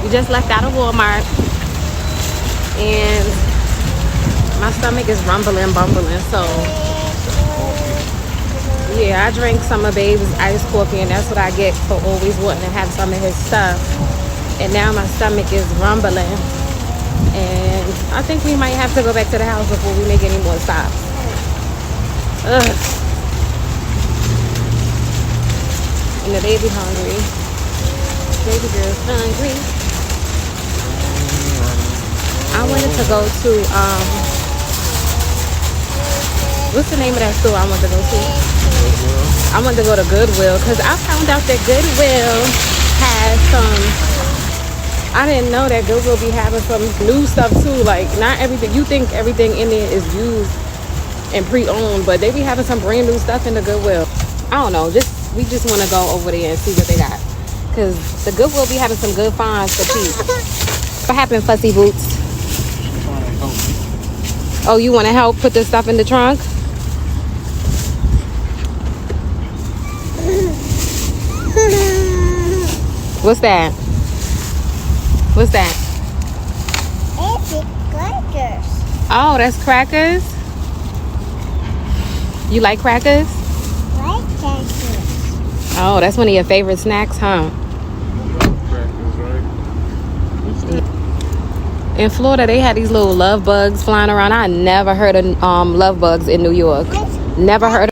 We just left out of Walmart, and my stomach is rumbling, bumbling. So yeah, I drank some of Babe's iced coffee, and that's what I get for always wanting to have some of his stuff. And now my stomach is rumbling, and I think we might have to go back to the house before we make any more stops. Ugh. And the baby hungry. Baby girl's hungry. I wanted to go to what's the name of that store I want to go to? I want to go to Goodwill, because I found out that Goodwill has some, I didn't know that Goodwill be having some new stuff too. Like, not everything, you think everything in there is used and pre-owned, but they be having some brand new stuff in the Goodwill. I don't know, we just want to go over there and see what they got, because the Goodwill be having some good finds for cheap. What happened, Fussy Boots? Oh, you want to help put this stuff in the trunk? What's that? What's that? It's crackers. Oh, that's crackers? You like crackers? Like crackers. Oh, that's one of your favorite snacks, huh? In Florida, they had these little love bugs flying around. I never heard of love bugs in New York. Never heard of